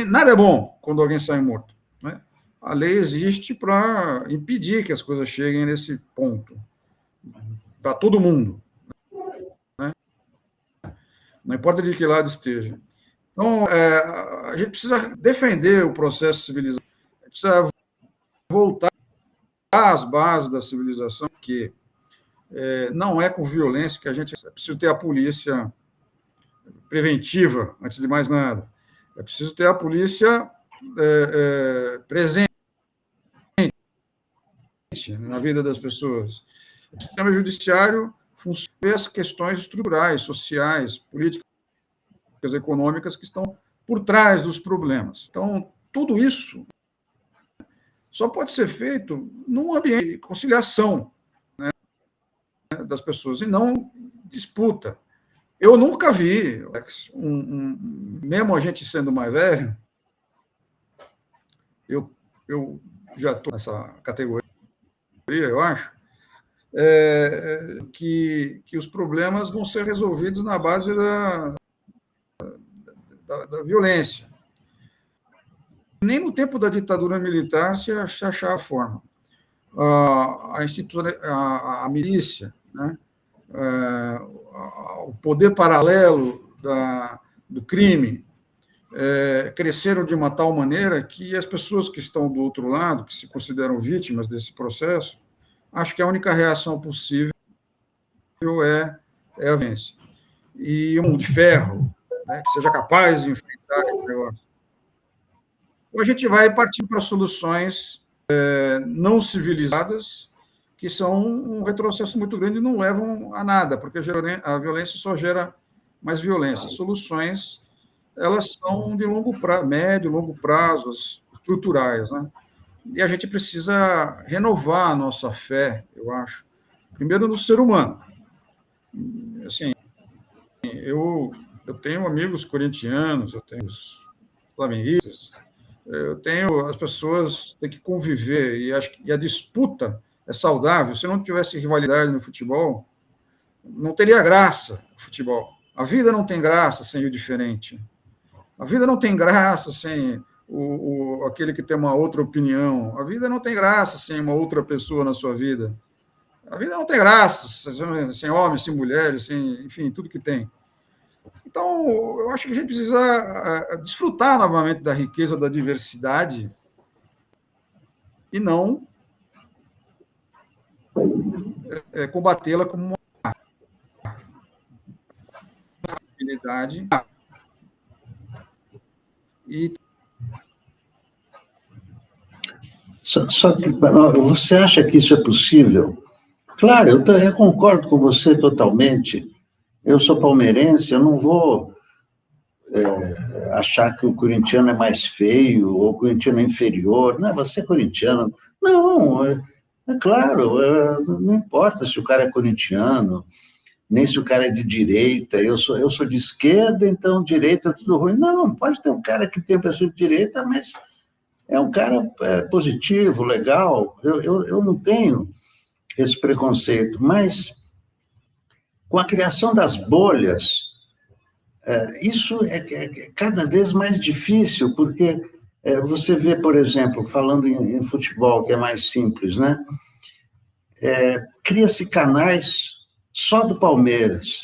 nada é bom quando alguém sai morto. Né? A lei existe para impedir que as coisas cheguem nesse ponto, para todo mundo. Né? Não importa de que lado esteja. Então, a gente precisa defender o processo civilizador, precisa voltar às bases da civilização, que não é com violência que a gente... É preciso ter a polícia preventiva, antes de mais nada. É preciso ter a polícia presente na vida das pessoas. O sistema judiciário funciona as questões estruturais, sociais, políticas, econômicas que estão por trás dos problemas. Então, tudo isso só pode ser feito num ambiente de conciliação, né, das pessoas, e não disputa. Eu nunca vi, mesmo a gente sendo mais velho, eu já estou nessa categoria, eu acho, que os problemas vão ser resolvidos na base da violência. Nem no tempo da ditadura militar se achava a forma. A milícia, né? O poder paralelo do crime cresceram de uma tal maneira que as pessoas que estão do outro lado, que se consideram vítimas desse processo, acho que a única reação possível é a violência. E um de ferro, né, que seja capaz de enfrentar esse negócio. Então, a gente vai partir para soluções não civilizadas, que são um retrocesso muito grande e não levam a nada, porque a violência só gera mais violência. Soluções, elas são de médio, longo prazo, estruturais, né? E a gente precisa renovar a nossa fé, eu acho, primeiro no ser humano. Assim, eu tenho amigos corintianos, eu tenho os flamenguistas, as pessoas têm que conviver, e a disputa é saudável. Se não tivesse rivalidade no futebol, não teria graça o futebol. A vida não tem graça sem o diferente. A vida não tem graça sem aquele que tem uma outra opinião. A vida não tem graça sem uma outra pessoa na sua vida. A vida não tem graça sem homens, sem mulheres, sem, enfim, tudo que tem. Então, eu acho que a gente precisa desfrutar novamente da riqueza da diversidade e não combatê-la como uma habilidade. Só que você acha que isso é possível? Claro, eu concordo com você totalmente. Eu sou palmeirense, eu não vou achar que o corintiano é mais feio ou o corintiano é inferior. Não, você é corintiano. Não, é claro, não importa se o cara é corintiano, nem se o cara é de direita. Eu sou de esquerda, então direita é tudo ruim. Não, pode ter um cara que tem pessoa de direita, mas é um cara positivo, legal. Eu não tenho esse preconceito, mas com a criação das bolhas, isso é cada vez mais difícil, porque você vê, por exemplo, falando em futebol, que é mais simples, né? Cria-se canais só do Palmeiras.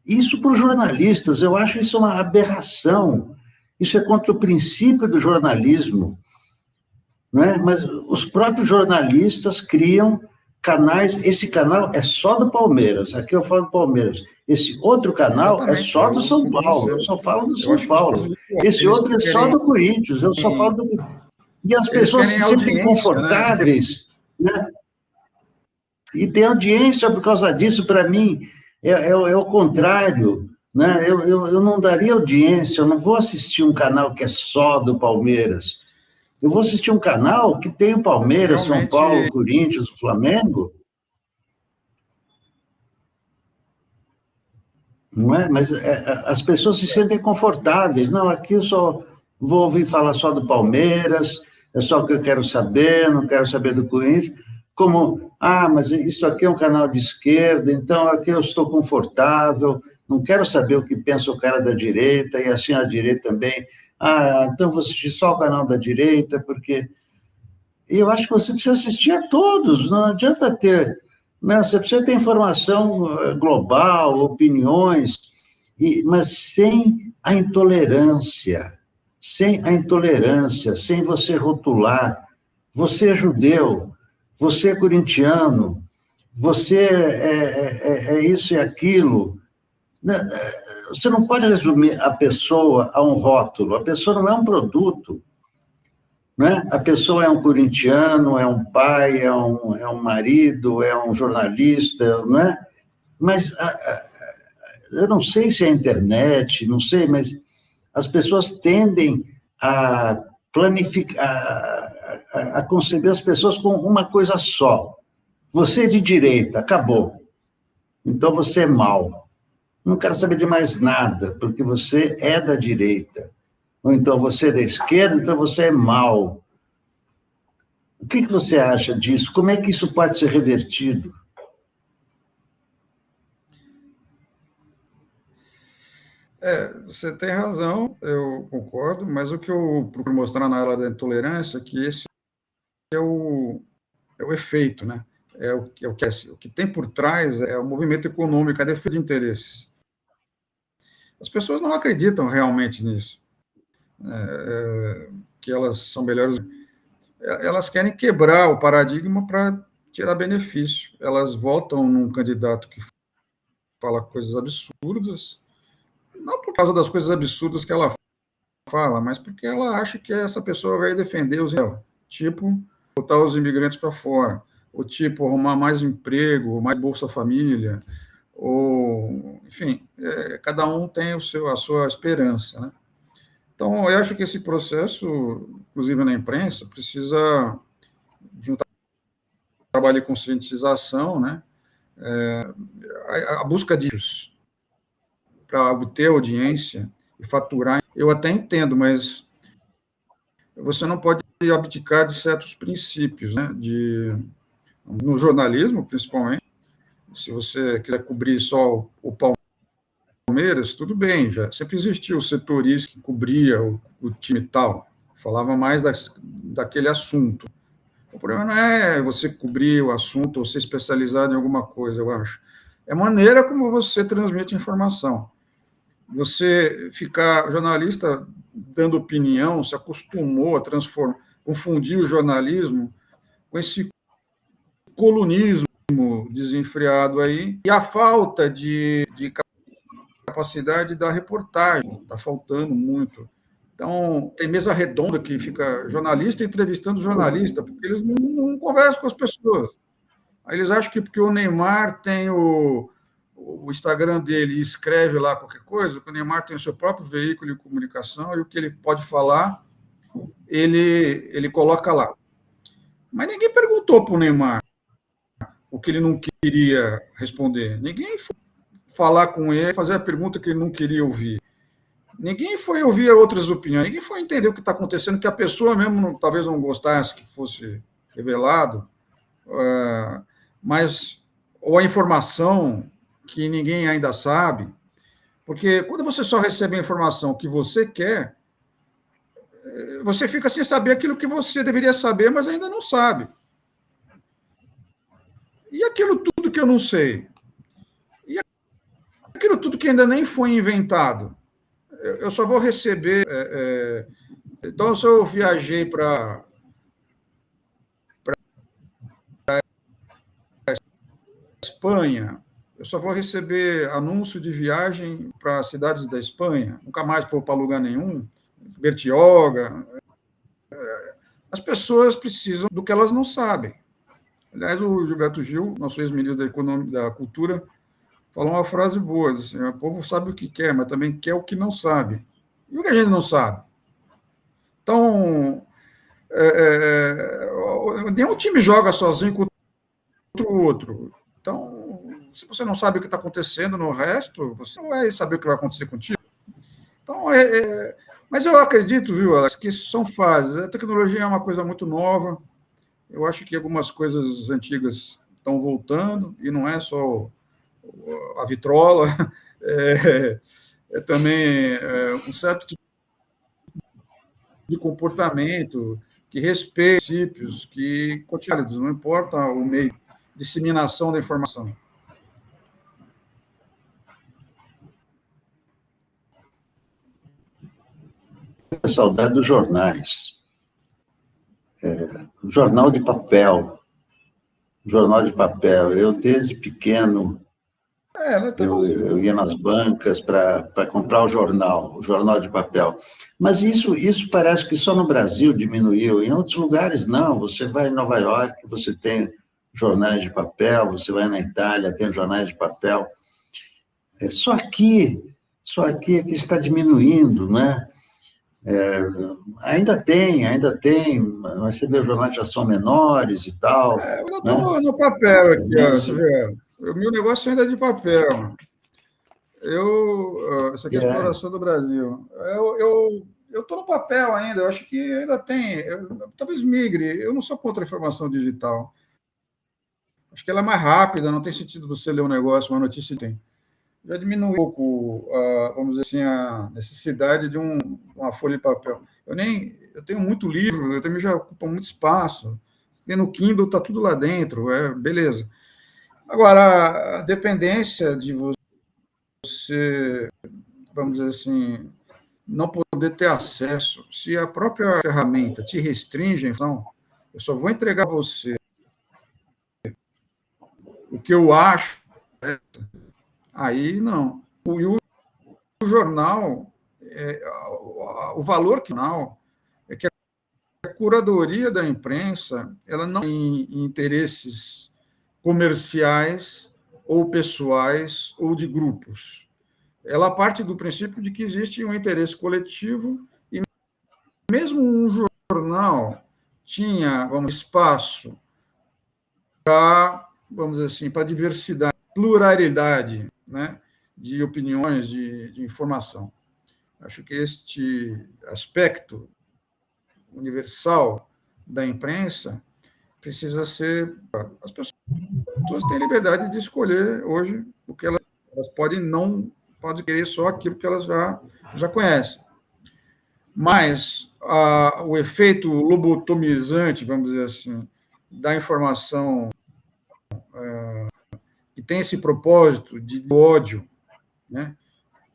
Isso para os jornalistas, eu acho isso uma aberração. Isso é contra o princípio do jornalismo, não é? Mas os próprios jornalistas criam canais, esse canal é só do Palmeiras, aqui eu falo do Palmeiras. Esse outro canal é só do São Paulo, eu só falo do São Paulo. Esse outro é só do Corinthians, eu só falo do... E as pessoas se sentem confortáveis, né? E tem audiência por causa disso, para mim, é o contrário, né? Eu não daria audiência, eu não vou assistir um canal que é só do Palmeiras. Eu vou assistir um canal que tem o Palmeiras, São Paulo, Corinthians, o Flamengo. Não é? Mas as pessoas se sentem confortáveis. Não, aqui eu só vou ouvir falar só do Palmeiras, é só o que eu quero saber, não quero saber do Corinthians. Como, mas isso aqui é um canal de esquerda, então aqui eu estou confortável, não quero saber o que pensa o cara da direita, e assim a direita também. Então vou assistir só o canal da direita, porque... E eu acho que você precisa assistir a todos, não adianta ter... Né? Você precisa ter informação global, opiniões, mas sem a intolerância, sem você rotular. Você é judeu, você é corintiano, você é isso e aquilo. Você não pode resumir a pessoa a um rótulo, a pessoa não é um produto. Né? A pessoa é um corintiano, é um pai, é um marido, é um jornalista, não é? Mas eu não sei se é a internet, não sei, mas as pessoas tendem a planificar, a conceber as pessoas com uma coisa só. Você é de direita, acabou. Então você é mau. Não quero saber de mais nada, porque você é da direita. Ou então você é da esquerda, então você é mau. O que você acha disso? Como é que isso pode ser revertido? Você tem razão, eu concordo, mas o que eu procuro mostrar na aula da intolerância é que esse é o efeito, né? O que tem por trás é o movimento econômico, a defesa de interesses. As pessoas não acreditam realmente nisso, que elas são melhores. Elas querem quebrar o paradigma para tirar benefício. Elas votam num candidato que fala coisas absurdas, não por causa das coisas absurdas que ela fala, mas porque ela acha que essa pessoa vai defender os dela. Tipo, botar os imigrantes para fora, ou tipo, arrumar mais emprego, mais Bolsa Família, ou, enfim, cada um tem a sua esperança, né? Então, eu acho que esse processo, inclusive na imprensa, precisa de um trabalho de conscientização, né? A busca de para obter audiência e faturar, eu até entendo, mas você não pode abdicar de certos princípios, né? No jornalismo, principalmente, se você quiser cobrir só o Palmeiras, tudo bem, já sempre existiu o setorista que cobria o time tal, falava mais daquele assunto. O problema não é você cobrir o assunto ou ser especializado em alguma coisa, eu acho. É a maneira como você transmite informação. Você ficar jornalista dando opinião, se acostumou a confundir o jornalismo com esse colunismo desenfreado aí, e a falta de capacidade da reportagem, está faltando muito. Então, tem mesa redonda que fica jornalista entrevistando jornalista, porque eles não conversam com as pessoas. Aí eles acham que porque o Neymar tem o Instagram dele e escreve lá qualquer coisa, que o Neymar tem o seu próprio veículo de comunicação e o que ele pode falar, ele coloca lá. Mas ninguém perguntou para o Neymar o que ele não queria responder. Ninguém foi falar com ele, fazer a pergunta que ele não queria ouvir. Ninguém foi ouvir outras opiniões, ninguém foi entender o que está acontecendo, que a pessoa mesmo talvez não gostasse que fosse revelado, mas ou a informação que ninguém ainda sabe, porque quando você só recebe a informação que você quer, você fica sem saber aquilo que você deveria saber, mas ainda não sabe. E aquilo tudo que eu não sei? E aquilo tudo que ainda nem foi inventado? Eu só vou receber. Então, se eu viajei para Espanha, eu só vou receber anúncio de viagem para cidades da Espanha, nunca mais vou para lugar nenhum, Bertioga. As pessoas precisam do que elas não sabem. Aliás, o Gilberto Gil, nosso ex-ministro da Cultura, falou uma frase boa, assim, o povo sabe o que quer, mas também quer o que não sabe. E o que a gente não sabe? Então, nenhum time joga sozinho contra o outro. Então, se você não sabe o que está acontecendo no resto, você não vai saber o que vai acontecer contigo. Então, mas eu acredito, viu, Alex, que são fases. A tecnologia é uma coisa muito nova. Eu acho que algumas coisas antigas estão voltando, e não é só a vitrola, também um certo tipo de comportamento que respeite princípios, que continue, não importa o meio de disseminação da informação. Saudade dos jornais. Jornal de papel. Jornal de papel. Eu, desde pequeno, eu ia nas bancas para comprar o jornal de papel. Mas isso parece que só no Brasil diminuiu. Em outros lugares, não. Você vai em Nova York, você tem jornais de papel, você vai na Itália, tem jornais de papel. Só aqui é que está diminuindo, né? Ainda tem, mas você vê os jornais já são menores e tal. Eu estou no papel aqui, você vê. O meu negócio ainda é de papel. Essa aqui é a exploração do Brasil. Eu estou no papel ainda, eu acho que ainda tem. Talvez migre, eu não sou contra a informação digital. Acho que ela é mais rápida, não tem sentido você ler um negócio, uma notícia tem. Já diminui um pouco, vamos dizer assim, a necessidade de uma folha de papel. Eu tenho muito livro, eu também já ocupo muito espaço. No Kindle está tudo lá dentro, beleza. Agora, a dependência de você, vamos dizer assim, não poder ter acesso, se a própria ferramenta te restringe, então, eu só vou entregar a você o que eu acho, aí não. O jornal, o valor que o jornal é que a curadoria da imprensa, ela não tem interesses comerciais ou pessoais ou de grupos. Ela parte do princípio de que existe um interesse coletivo e mesmo um jornal tinha, espaço para, vamos dizer assim, para diversidade, pluralidade, né, de opiniões, de informação. Acho que este aspecto universal da imprensa precisa ser... As pessoas têm liberdade de escolher hoje o que elas podem querer só aquilo que elas já conhecem. Mas o efeito lobotomizante, vamos dizer assim, da informação que tem esse propósito de ódio, né,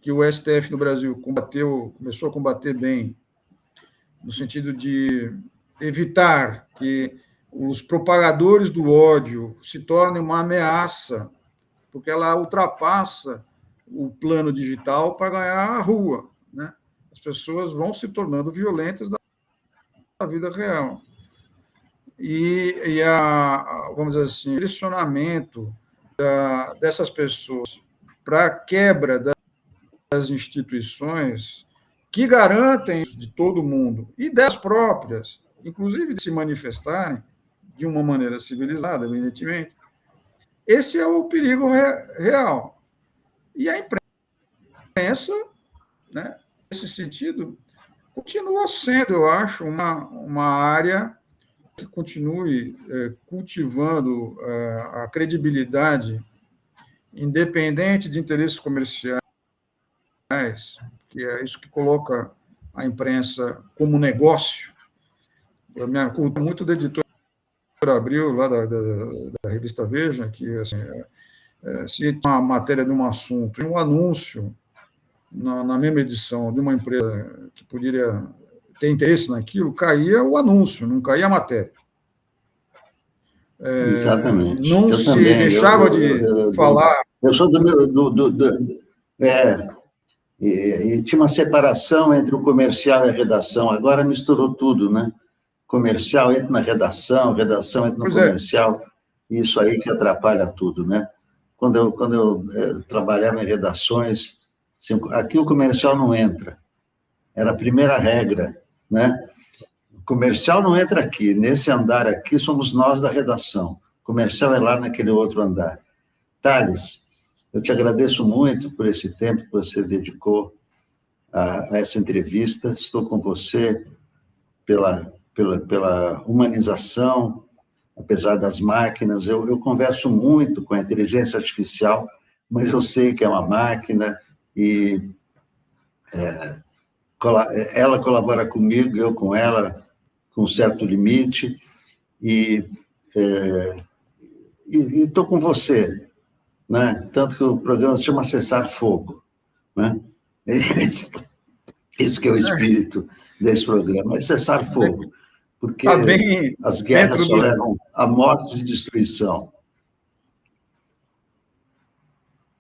que o STF no Brasil começou a combater bem, no sentido de evitar que os propagadores do ódio se tornem uma ameaça, porque ela ultrapassa o plano digital para ganhar a rua, né? As pessoas vão se tornando violentas na vida real. Vamos dizer assim, o direcionamento dessas pessoas para a quebra das instituições que garantem de todo mundo e das próprias, inclusive de se manifestarem de uma maneira civilizada, evidentemente. Esse é o perigo real. E a imprensa, né, nesse sentido, continua sendo, eu acho, uma área que continue cultivando a credibilidade independente de interesses comerciais, que é isso que coloca a imprensa como negócio. Eu me acordo muito da editora Abril, lá da revista Veja, que assim, se tem uma matéria de um assunto e um anúncio na mesma edição de uma empresa que poderia ter interesse naquilo, caía o anúncio, não caía a matéria. Exatamente. Não Eu se também. deixava de falar. Eu sou do meu. E tinha uma separação entre o comercial e a redação. Agora misturou tudo, né? Comercial entra na redação, redação entra no Pois é, comercial. Isso aí que atrapalha tudo, né? Quando eu trabalhava em redações, assim, aqui o comercial não entra. Era a primeira regra, né? O comercial não entra aqui. Nesse andar aqui somos nós da redação. O comercial é lá naquele outro andar. Thales, eu te agradeço muito por esse tempo que você dedicou a essa entrevista. Estou com você pela humanização, apesar das máquinas. Eu converso muito com a inteligência artificial, mas eu sei que é uma máquina e ela colabora comigo, eu com ela, com um certo limite, e estou com você, né? Tanto que o programa se chama Cessar Fogo, né? Esse que é o espírito desse programa, é cessar fogo, porque está bem as guerras dentro só do... levam a mortes e destruição.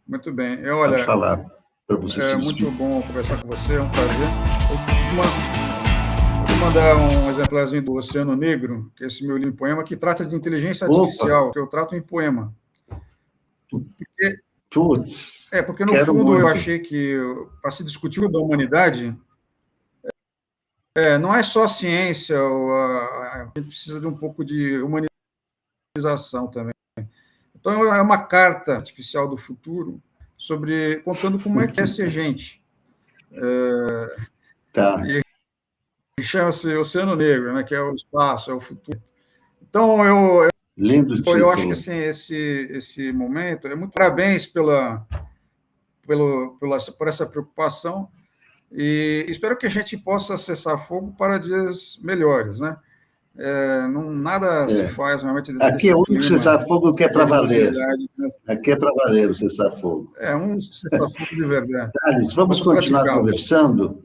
Muito bem. Pode Olha, falar, para você se é despedir. muito bom conversar com você, é um prazer. Vou mandar um exemplarzinho do Oceano Negro, que é esse meu livro poema, que trata de inteligência artificial, Opa, que eu trato em poema. putz, Porque no quero fundo eu muito. achei que para se discutir o da humanidade, não é só a ciência, a gente precisa de um pouco de humanização também. Então é uma carta artificial do futuro contando como é que é ser gente. Tá, E chama-se Oceano Negro, né, que é o espaço, é o futuro. Então lindo eu acho que título. assim, esse momento é muito parabéns por essa preocupação e espero que a gente possa cessar fogo para dias melhores, né? Nada se faz realmente Aqui é desse o único clima cessar-fogo que é de para valer. animosidade. Aqui é para valer o cessar-fogo. É um cessar fogo de verdade. Thales, vamos Vamos continuar praticá-lo. conversando,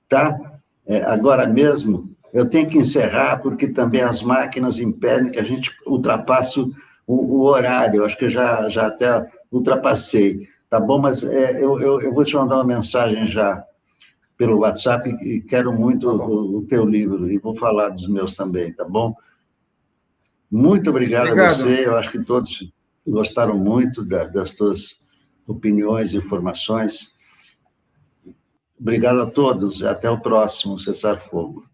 tá? Agora mesmo, eu tenho que encerrar, porque também as máquinas impedem que a gente ultrapasse o horário. Eu acho que eu já até ultrapassei, tá bom? Mas eu vou te mandar uma mensagem já pelo WhatsApp e quero muito Tá bom. o teu livro e vou falar dos meus também, tá bom? Muito obrigado a Obrigado. você. Eu acho que todos gostaram muito das tuas opiniões e informações. Obrigado a todos. Até o próximo Cessar Fogo.